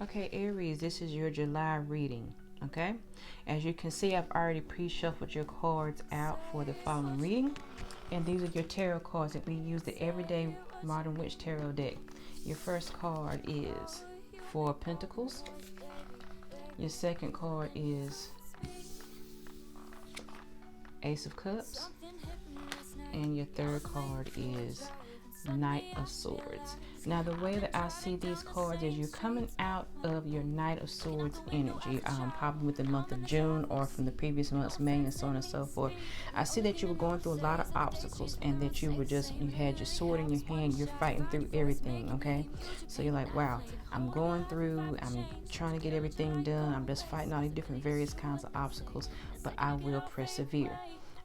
Okay, Aries, this is your July reading. Okay, as you can see, I've already pre-shuffled your cards out for the following reading, and these are your tarot cards that we use the everyday Modern Witch Tarot deck. Your first card is Four of Pentacles. Your second card is Ace of Cups, and your third card is Knight of Swords. Now, the way that I see these cards is you're coming out of your Knight of Swords energy, probably with the month of June or from the previous month's May and so on and so forth. I see that you were going through a lot of obstacles and that you had your sword in your hand, you're fighting through everything, okay? So you're like, wow, I'm going through, I'm trying to get everything done, I'm just fighting all these different various kinds of obstacles, but I will persevere.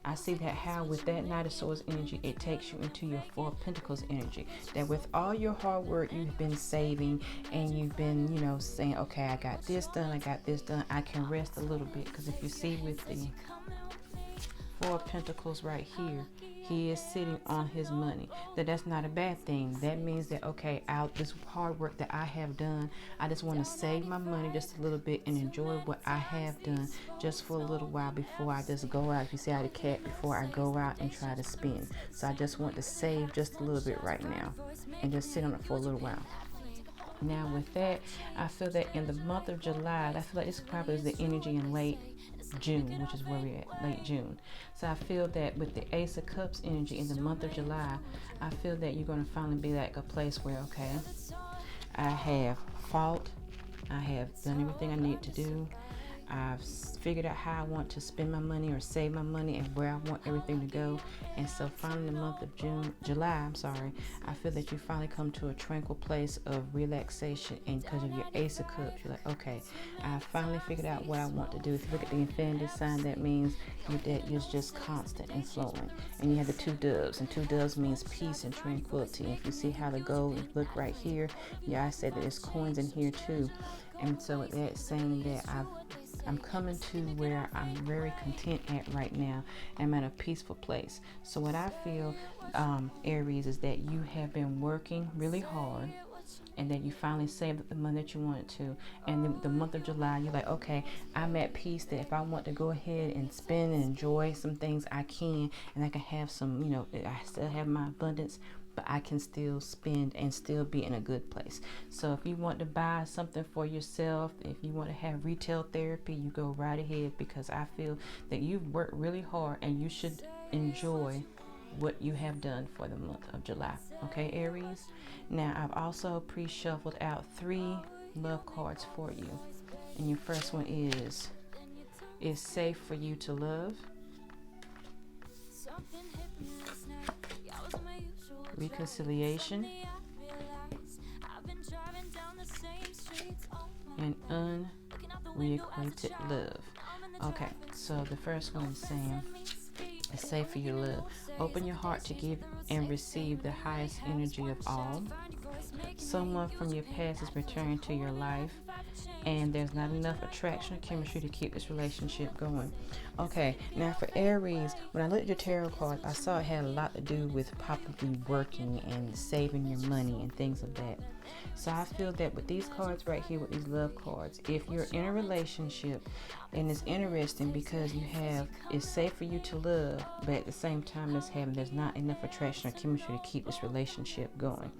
I see that how with that Knight of Swords energy, it takes you into your Four of Pentacles energy. That with all your hard work you've been saving and you've been, saying, okay, I got this done, I can rest a little bit. Because if you see with the Four of Pentacles right here, he is sitting on his money. That's not a bad thing. That means that, okay, this hard work that I have done, I just want to save my money just a little bit and enjoy what I have done just for a little while before I just go out. If you see how the cat, before I go out and try to spend. So I just want to save just a little bit right now and just sit on it for a little while. Now with that, I feel that in the month of July, I feel like this probably is the energy in late June, which is where we're at, late June. So I feel that with the Ace of Cups energy in the month of July, I feel that you're going to finally be like a place where, okay, I have fought, I have done everything I need to do, I've figured out how I want to spend my money or save my money and where I want everything to go. And so finally in the month of July, I feel that you finally come to a tranquil place of relaxation, and because of your Ace of Cups, you're like, okay, I finally figured out what I want to do. If you look at the infinity sign, that means that you're just constant and flowing. And you have the two doves, and two doves means peace and tranquility. And if you see how the gold look right here, yeah, I said that there's coins in here too. And so that's saying that I'm coming to where I'm very content at right now. I'm at a peaceful place. So what I feel, Aries, is that you have been working really hard and that you finally saved up the money that you wanted to. And the month of July, you're like, okay, I'm at peace that if I want to go ahead and spend and enjoy some things, I can. And I can have some, I still have my abundance, but I can still spend and still be in a good place. So if you want to buy something for yourself, if you want to have retail therapy, you go right ahead, because I feel that you've worked really hard and you should enjoy what you have done for the month of July. Okay, Aries? Now, I've also pre-shuffled out 3 love cards for you. And your first one is safe for you to love, reconciliation, and unrequited love. Okay, so the first one is saying it's safe for you to love. Open your heart to give and receive the highest energy of all. Someone from your past is returning to your life, and there's not enough attraction or chemistry to keep this relationship going. Okay, now for Aries, when I looked at your tarot cards, I saw it had a lot to do with probably working and saving your money and things of that. So I feel that with these cards right here, with these love cards, if you're in a relationship, and it's interesting because it's safe for you to love, but at the same time there's not enough attraction or chemistry to keep this relationship going.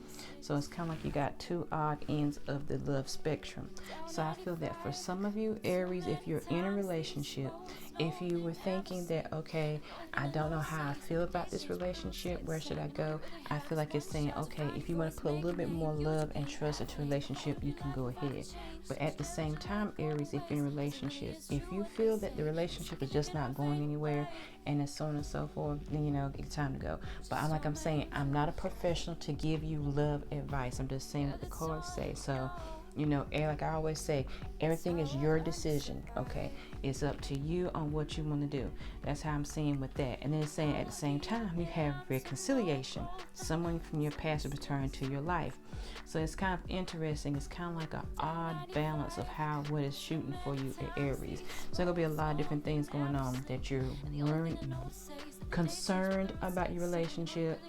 So it's kind of like you got 2 odd ends of the love spectrum. So I feel that for some of you, Aries, if you're in a relationship, if you were thinking that, okay, I don't know how I feel about this relationship, where should I go? I feel like it's saying, okay, if you want to put a little bit more love and trust into a relationship, you can go ahead. But at the same time, Aries, if you're in a relationship, if you feel that the relationship is just not going anywhere and it's so on and so forth, then it's time to go. But I'm saying, I'm not a professional to give you love advice. I'm just saying what the cards say. So like I always say, everything is your decision, okay? It's up to you on what you want to do. That's how I'm seeing with that. And then it's saying at the same time, you have reconciliation. Someone from your past will return to your life. So it's kind of interesting. It's kind of like an odd balance of what is shooting for you at Aries. So there'll be a lot of different things going on that you're concerned about your relationship,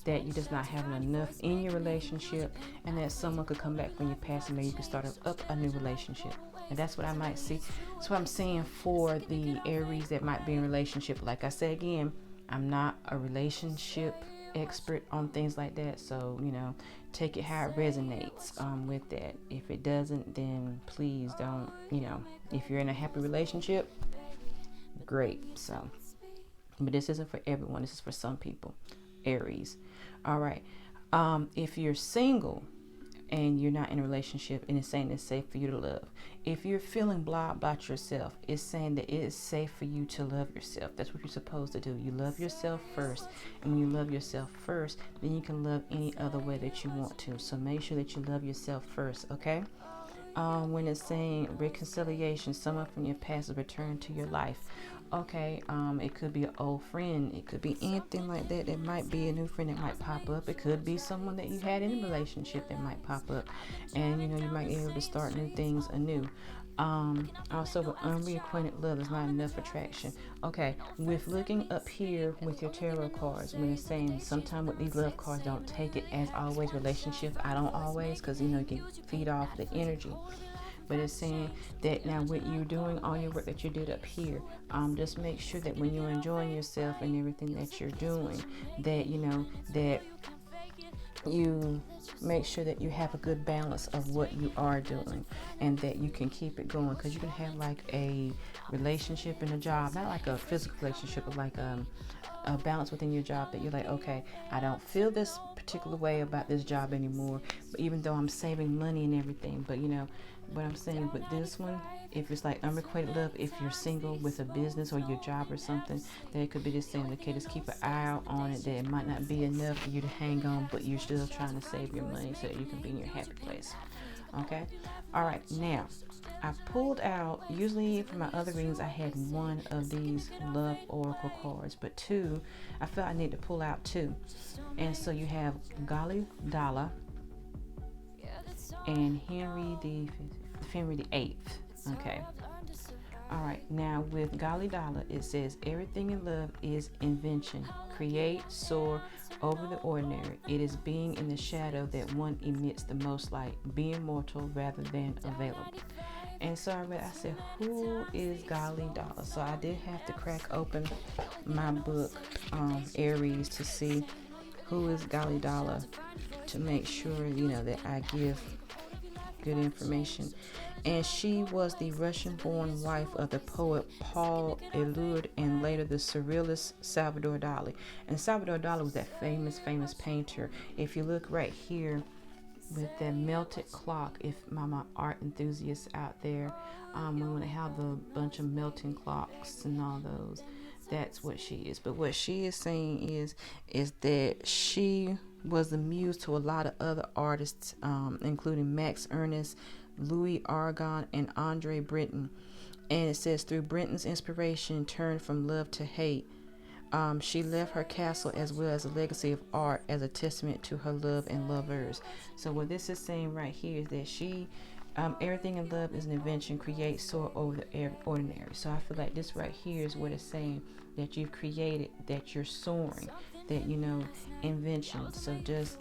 that you're just not having enough in your relationship, and that someone could come back when you pass and maybe you can start up a new relationship. And that's what I might see. That's what I'm seeing for the Aries that might be in a relationship. Like I said again, I'm not a relationship expert on things like that, so take it how it resonates with that. If it doesn't, then please don't. If you're in a happy relationship, great. So, but this isn't for everyone. This is for some people. Aries. All right. If you're single and you're not in a relationship, and it's saying it's safe for you to love. If you're feeling blah about yourself, it's saying that it is safe for you to love yourself. That's what you're supposed to do. You love yourself first. And when you love yourself first, then you can love any other way that you want to. So make sure that you love yourself first, okay? When it's saying reconciliation, someone from your past has returned to your life. Okay, it could be an old friend. It could be anything like that. It might be a new friend that might pop up. It could be someone that you had in a relationship that might pop up. And, you might be able to start new things anew. Also, with unrequited love, there's not enough attraction. Okay, with looking up here with your tarot cards, when it's saying sometimes with these love cards, don't take it as always relationships. I don't always, because, you can feed off the energy. But it's saying that now what you're doing, all your work that you did up here, just make sure that when you're enjoying yourself and everything that you're doing, that, that you make sure that you have a good balance of what you are doing, and that you can keep it going. Because you can have like a relationship and a job, not like a physical relationship, but like a balance within your job, that you're like, okay, I don't feel this particular way about this job anymore, but even though I'm saving money and everything, but what I'm saying with this one, if it's like unrequited love, if you're single with a business or your job or something, then it could be just saying, okay, just keep an eye out on it, that it might not be enough for you to hang on, but you're still trying to save your money so that you can be in your happy place. Okay? All right, now I pulled out, usually for my other readings I had one of these love oracle cards, but two, I felt I need to pull out two. And so you have Gali Dala and Henry the Eighth. Okay. All right. Now with Gali Dala, it says everything in love is invention. Create, soar over the ordinary. It is being in the shadow that one emits the most light, being mortal rather than available. And so I said, who is Gali Dala? So I did have to crack open my book, Aries, to see who is Gali Dala, to make sure, that I give good information. And she was the Russian-born wife of the poet Paul Eluard and later the surrealist Salvador Dali. And Salvador Dali was that famous painter. If you look right here with that melted clock, if my art enthusiasts out there, we want to have the bunch of melting clocks and all those. That's what she is. But what she is saying is that she was the muse to a lot of other artists, including Max Ernst, Louis Argonne, and Andre Breton. And it says, through Breton's inspiration turned from love to hate, she left her castle as well as a legacy of art as a testament to her love and lovers. So what this is saying right here is that she, everything in love is an invention, create, soar over the ordinary. So I feel like this right here is what it's saying, that you've created, that you're soaring, that, invention. So just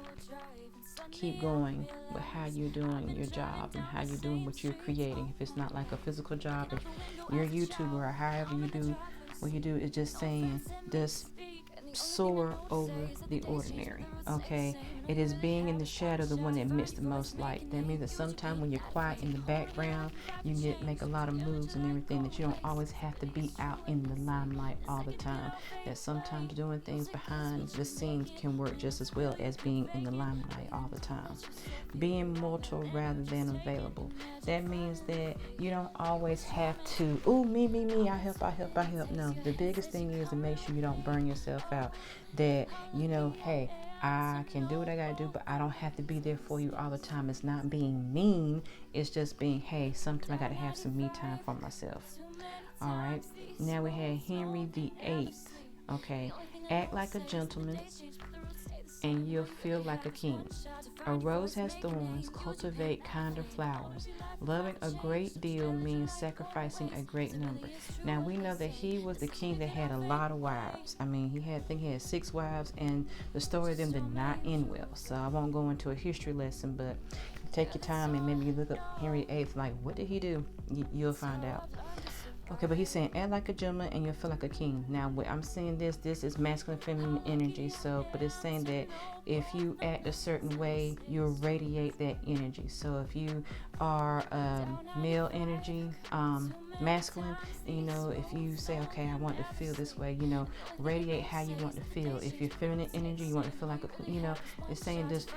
keep going with how you're doing your job and how you're doing what you're creating. If it's not like a physical job, if you're a YouTuber or however you do what you do, it's just saying, just soar over the ordinary. Okay, it is being in the shadow the one that emits the most light. That means that sometimes when you're quiet in the background, you make a lot of moves and everything, that you don't always have to be out in the limelight all the time. That sometimes doing things behind the scenes can work just as well as being in the limelight all the time. Being mortal rather than available. That means that you don't always have to, me, I help. No, the biggest thing is to make sure you don't burn yourself out. That, hey, I can do what I gotta do, but I don't have to be there for you all the time. It's not being mean. It's just being, hey, sometimes I gotta have some me time for myself. All right. Now we had Henry the Eighth. Okay. Act like a gentleman and you'll feel like a king. A rose has thorns, cultivate kinder flowers. Loving a great deal means sacrificing a great number. Now we know that he was the king that had a lot of wives. I mean, I think he had 6 wives, and the story of them did not end well. So I won't go into a history lesson, but take your time and maybe you look up Henry VIII, like, what did he do? You'll find out. Okay, but he's saying act like a gentleman and you'll feel like a king. Now, when I'm saying this is masculine, feminine energy. So, but it's saying that if you act a certain way, you'll radiate that energy. So, if you are male energy, masculine, if you say, okay, I want to feel this way, radiate how you want to feel. If you're feminine energy, you want to feel like it's saying just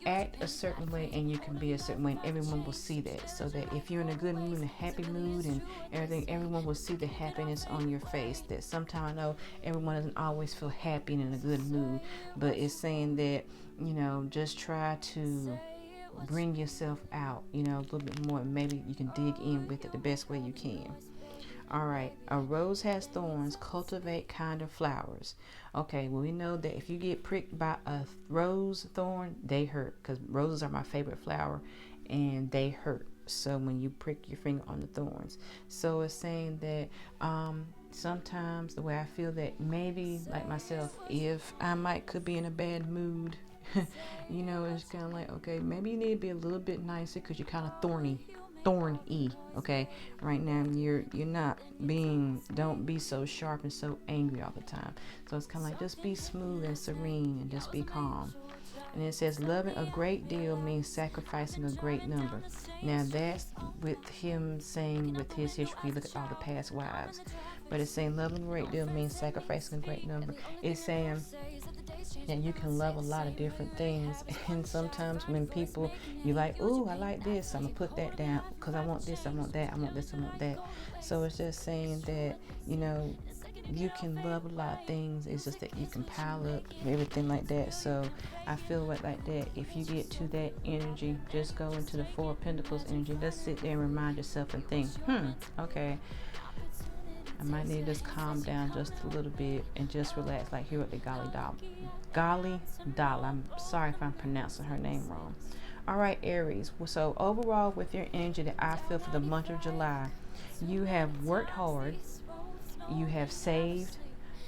act a certain way and you can be a certain way, and everyone will see that. So that if you're in a good mood, a happy mood and everything, everyone will see the happiness on your face. That sometimes I know everyone doesn't always feel happy and in a good mood, but it's saying that just try to bring yourself out a little bit more. Maybe you can dig in with it the best way you can. All right, a rose has thorns, cultivate kinder flowers. Okay, well, we know that if you get pricked by a rose thorn, they hurt, because roses are my favorite flower and they hurt. So when you prick your finger on the thorns, so it's saying that sometimes the way I feel that maybe like myself, if I could be in a bad mood, it's kind of like, okay, maybe you need to be a little bit nicer because you're kind of thorny. Okay, right now you're not don't be so sharp and so angry all the time. So it's kind of like, just be smooth and serene and just be calm. And it says loving a great deal means sacrificing a great number. Now that's with him saying, with his history, look at all the past wives, but it's saying loving a great deal means sacrificing a great number. It's saying and you can love a lot of different things, and sometimes when people, you like, ooh, I like this, I'm gonna put that down because I want this, I want that, I want this, I want that. So it's just saying that you can love a lot of things. It's just that you can pile up everything like that. So I feel like that if you get to that energy, just go into the 4 of Pentacles energy. Just sit there and remind yourself and think, okay, I might need to just calm down just a little bit and just relax, like here at the Golly Doll. I'm sorry if I'm pronouncing her name wrong. All right, Aries. So overall, with your energy that I feel for the month of July, you have worked hard, you have saved,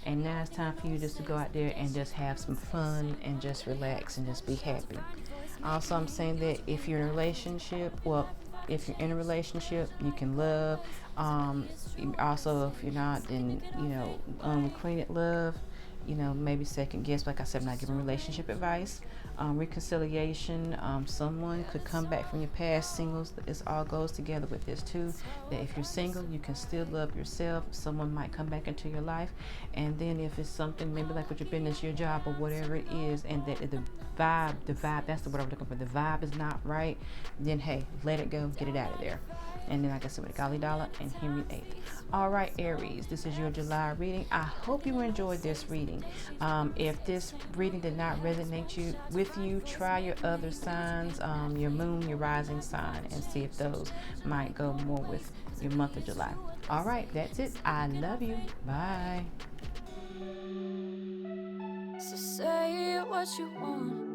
and now it's time for you just to go out there and just have some fun and just relax and just be happy. Also, I'm saying that if you're in a relationship, you can love. Also, if you're not, then unrequited love. Maybe second guess. Like I said, I'm not giving relationship advice. Reconciliation. Someone could come back from your past. Singles. This all goes together with this too. That if you're single, you can still love yourself. Someone might come back into your life, and then if it's something maybe like with your business, your job, or whatever it is, and that the vibe. That's the word I'm looking for. The vibe is not right. Then hey, let it go. Get it out of there. And then like I said, with Golly Dollar and Henry VIII. All right, Aries, this is your July reading. I hope you enjoyed this reading. If this reading did not resonate with you, try your other signs, your moon, your rising sign, and see if those might go more with your month of July. All right, that's it. I love you. Bye. So say what you want.